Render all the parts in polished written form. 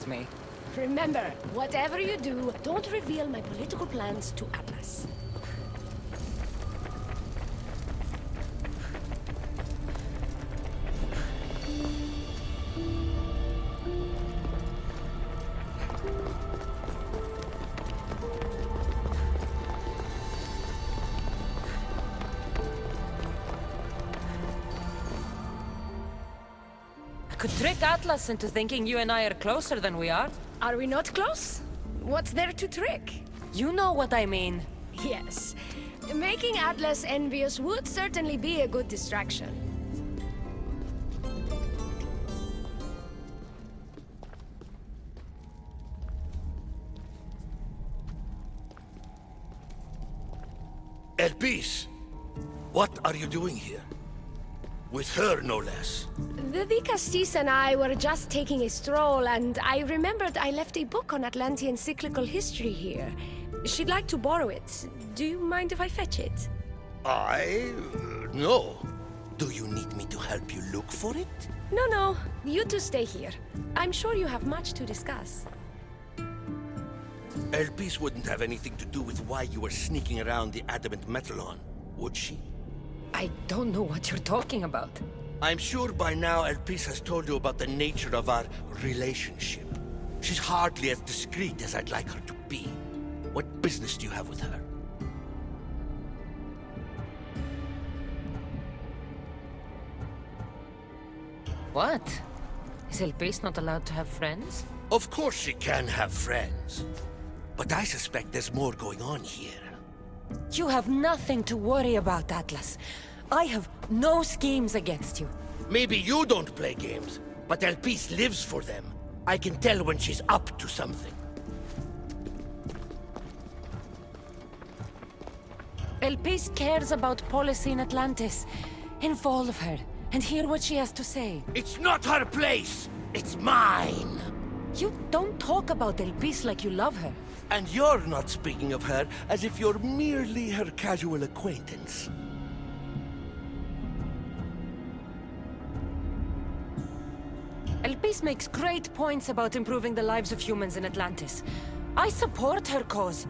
me. Remember, whatever you do, don't reveal my political plans to Atlas. Could trick Atlas into thinking you and I are closer than we are. Are we not close? What's there to trick? You know what I mean. Yes. Making Atlas envious would certainly be a good distraction. Elpis, what are you doing here? With her, no less. The Vicastis and I were just taking a stroll, and I remembered I left a book on Atlantean cyclical history here. She'd like to borrow it. Do you mind if I fetch it? No. Do you need me to help you look for it? No. You two stay here. I'm sure you have much to discuss. Elpis wouldn't have anything to do with why you were sneaking around the adamant Metalon, would she? I don't know what you're talking about. I'm sure by now Elpis has told you about the nature of our relationship. She's hardly as discreet as I'd like her to be. What business do you have with her? What? Is Elpis not allowed to have friends? Of course she can have friends. But I suspect there's more going on here. You have nothing to worry about, Atlas. I have no schemes against you. Maybe you don't play games, but Elpis lives for them. I can tell when she's up to something. Elpis cares about policy in Atlantis. Involve her, and hear what she has to say. It's not her place! It's mine! You don't talk about Elpis like you love her. And you're not speaking of her as if you're merely her casual acquaintance. Elpis makes great points about improving the lives of humans in Atlantis. I support her cause.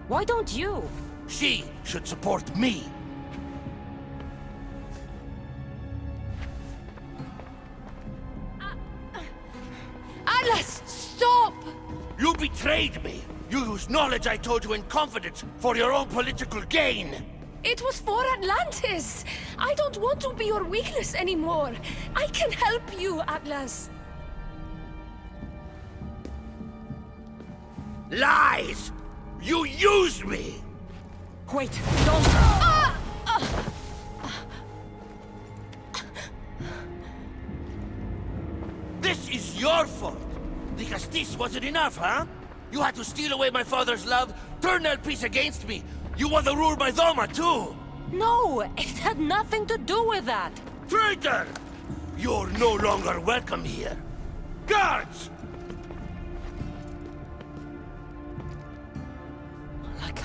Why don't you? She should support me. Atlas, stop! You betrayed me! You used knowledge I told you in confidence for your own political gain! It was for Atlantis! I don't want to be your weakness anymore. I can help you, Atlas. Lies! You used me! Wait, don't... This is your fault! The Castis wasn't enough, huh? You had to steal away my father's love, turn Elpis against me. You want to rule my Doma, too! No, it had nothing to do with that. Traitor! You're no longer welcome here. Guards! Look,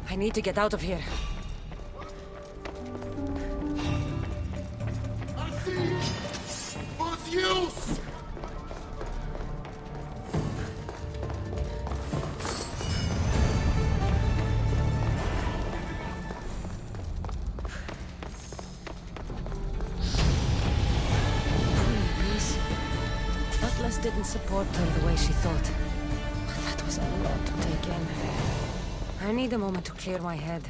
I need to get out of here. I see! Who's use? Atlas didn't support her the way she thought. That was a lot to take in. I need a moment to clear my head.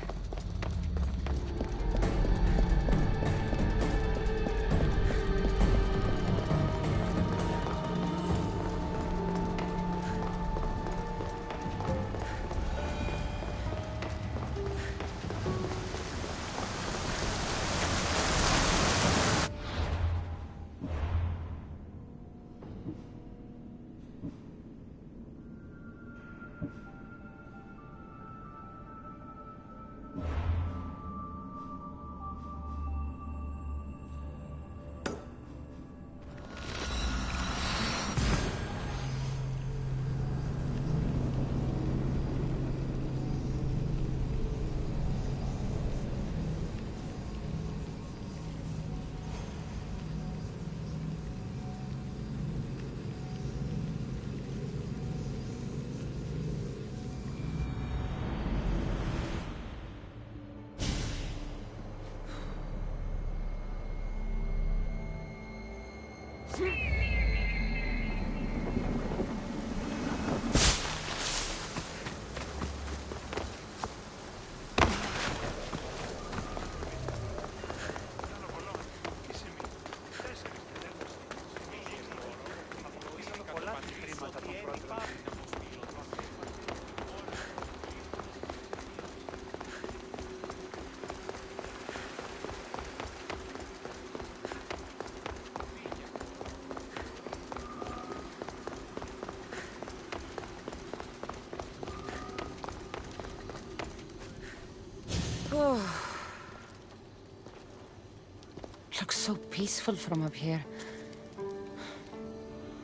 Looks so peaceful from up here.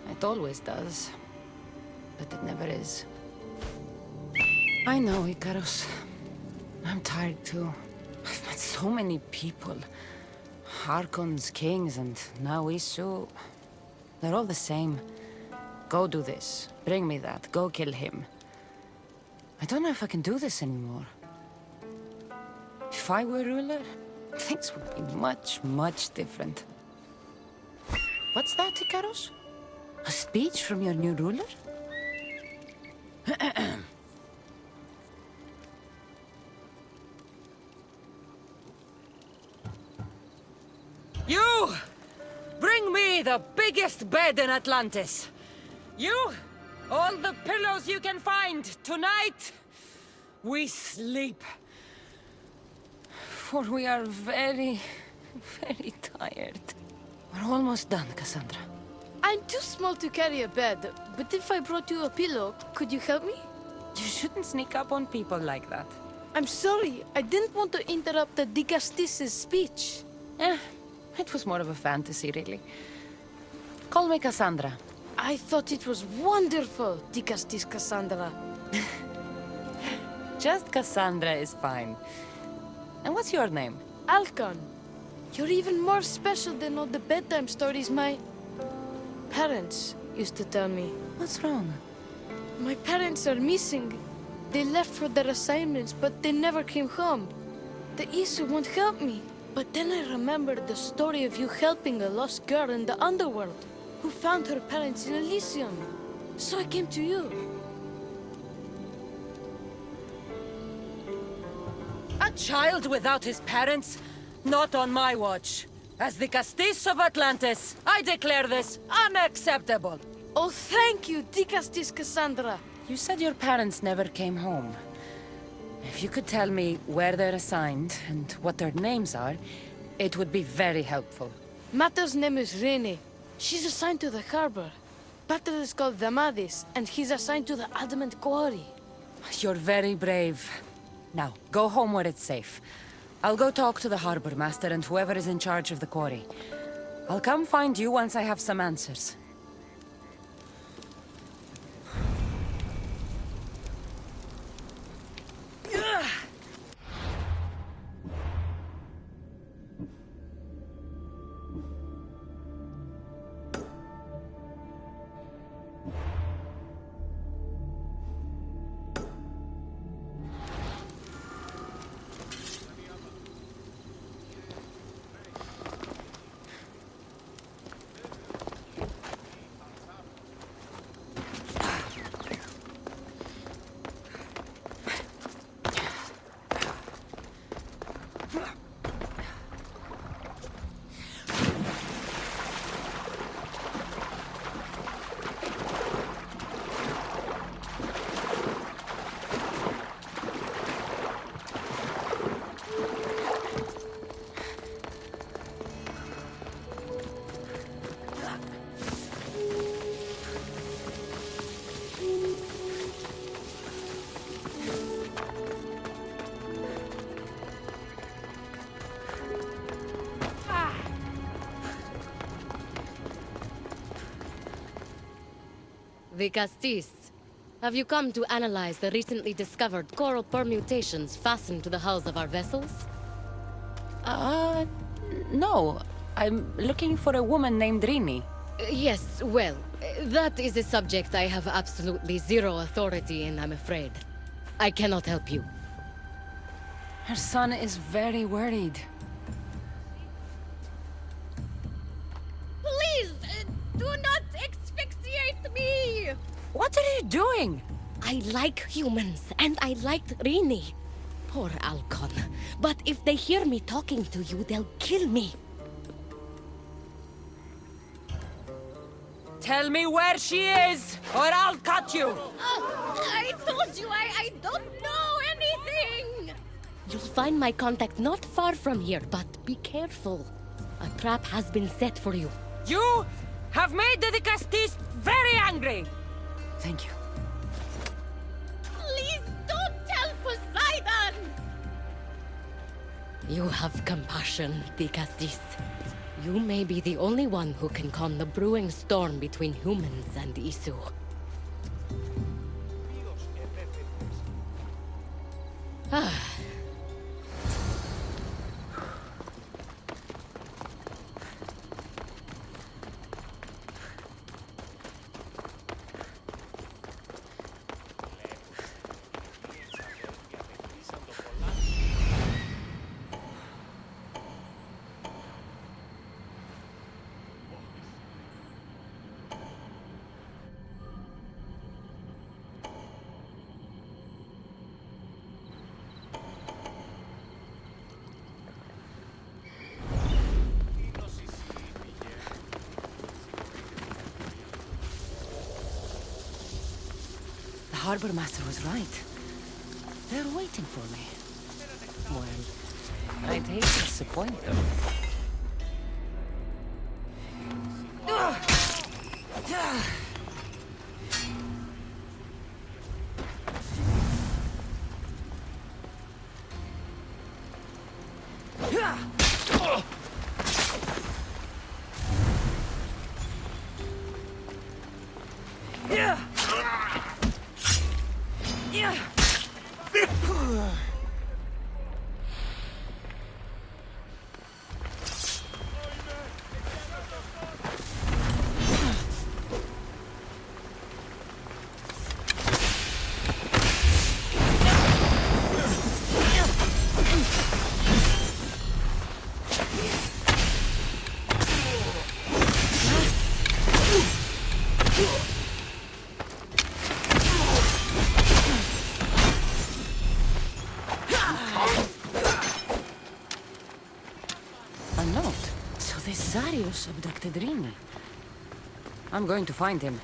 It always does. But it never is. I know, Icarus. I'm tired too. I've met so many people. Archons, kings, and now Isu. They're all the same. Go do this. Bring me that. Go kill him. I don't know if I can do this anymore. If I were ruler, things would be much, much different. What's that, Icarus? A speech from your new ruler? You! Bring me the biggest bed in Atlantis! You! All the pillows you can find! Tonight, we sleep. For we are very, very tired. We're almost done, Cassandra. I'm too small to carry a bed, but if I brought you a pillow, could you help me? You shouldn't sneak up on people like that. I'm sorry, I didn't want to interrupt the Dicastis's speech. It was more of a fantasy, really. Call me Cassandra. I thought it was wonderful, Dicastis Cassandra. Just Cassandra is fine. And what's your name? Alcon, you're even more special than all the bedtime stories my parents used to tell me. What's wrong? My parents are missing. They left for their assignments, but they never came home. The Isu won't help me. But then I remembered the story of you helping a lost girl in the underworld, who found her parents in Elysium. So I came to you. A child without his parents? Not on my watch. As the Castis of Atlantis, I declare this unacceptable. Oh, thank you, Dicastis Cassandra. You said your parents never came home. If you could tell me where they're assigned and what their names are, it would be very helpful. Mata's name is Rene. She's assigned to the harbor. Pater is called Damadis, and he's assigned to the Adamant Quarry. You're very brave. Now, go home where it's safe. I'll go talk to the harbor master and whoever is in charge of the quarry. I'll come find you once I have some answers. The Castis. Have you come to analyze the recently discovered coral permutations fastened to the hulls of our vessels? No. I'm looking for a woman named Rini. Yes, well, that is a subject I have absolutely zero authority in, I'm afraid. I cannot help you. Her son is very worried. Please, do not asphyxiate me! What are you doing? I like humans, and I liked Rini. Poor Alcon. But if they hear me talking to you, they'll kill me. Tell me where she is, or I'll cut you! I told you I don't know anything! You'll find my contact not far from here, but be careful. A trap has been set for you. You have made the Castis very angry! Thank you. Please don't tell Poseidon! You have compassion, the Castis. You may be the only one who can calm the brewing storm between humans and Isu. Ah. The harbor master was right. They're waiting for me. Well, I'd hate to disappoint them. A note. So this Zarius abducted Rini. I'm going to find him.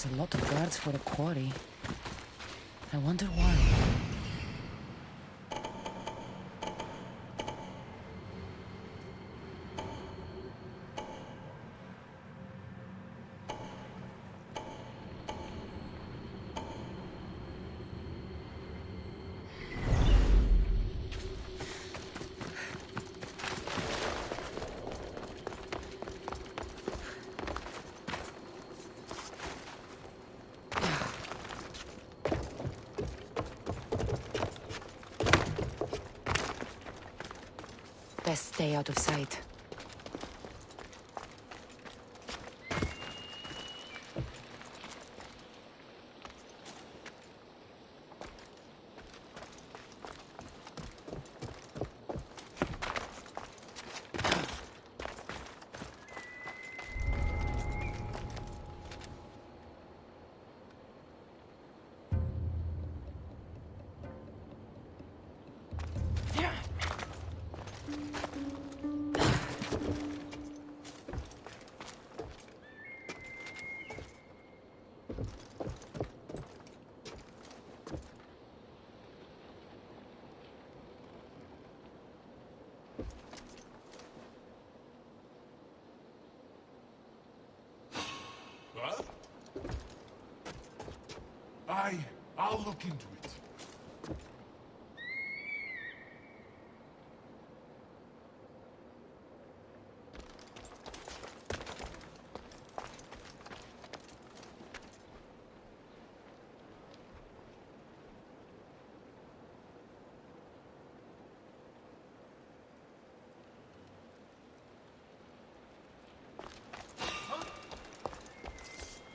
There's a lot of guards for the quarry. I wonder why. Best stay out of sight. Huh? I'll look into it.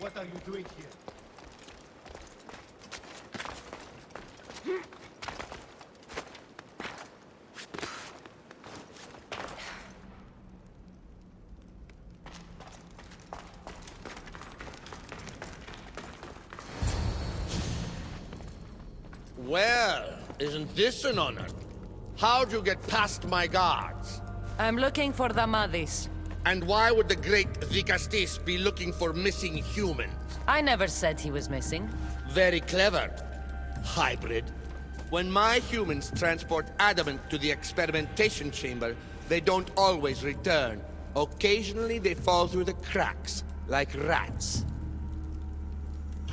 What are you doing here? Well, isn't this an honor? How'd you get past my guards? I'm looking for the Madis. And why would the great Vicastis be looking for missing humans? I never said he was missing. Very clever. Hybrid. When my humans transport adamant to the experimentation chamber, they don't always return. Occasionally they fall through the cracks, like rats.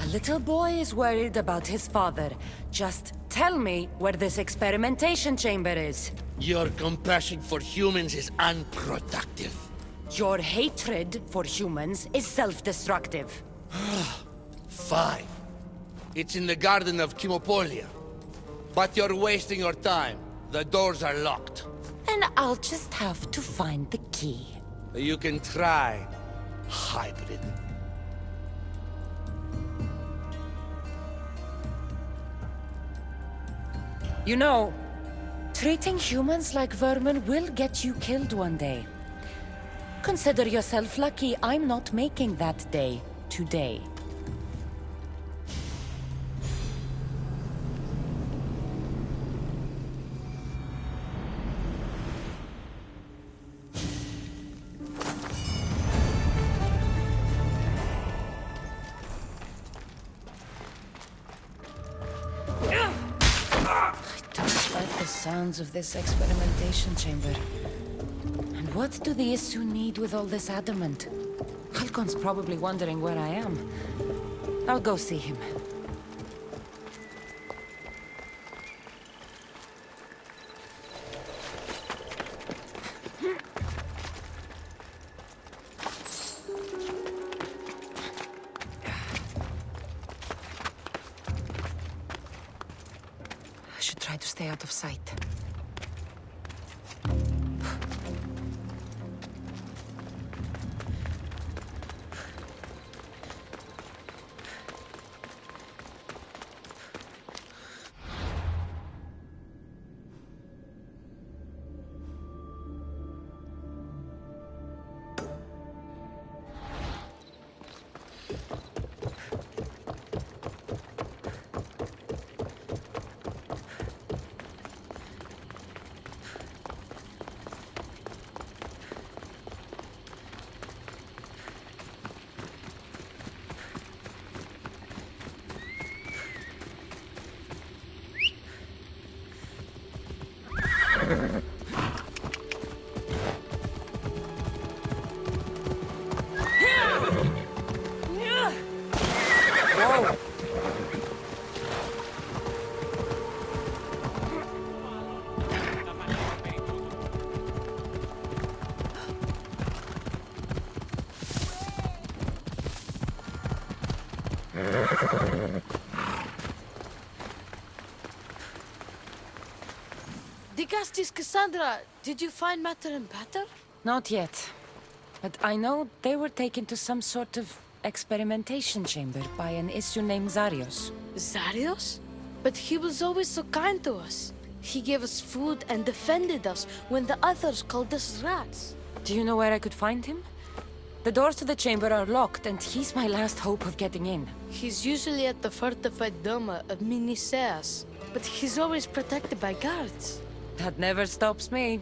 A little boy is worried about his father. Just tell me where this experimentation chamber is. Your compassion for humans is unproductive. Your hatred for humans is self-destructive. Fine. It's in the Garden of Kimopolia. But you're wasting your time. The doors are locked. And I'll just have to find the key. You can try, hybrid. You know, treating humans like vermin will get you killed one day. Consider yourself lucky I'm not making that day today. The sounds of this experimentation chamber. And what do the Isu need with all this adamant? Halcon's probably wondering where I am. I'll go see him. I should try to stay out of sight. Digastis Cassandra, did you find Matter and Pater? Not yet. But I know they were taken to some sort of experimentation chamber by an issue named Zarios. Zarios? But he was always so kind to us. He gave us food and defended us when the others called us rats. Do you know where I could find him? The doors to the chamber are locked, and he's my last hope of getting in. He's usually at the fortified Doma of Miniseas, but he's always protected by guards. That never stops me.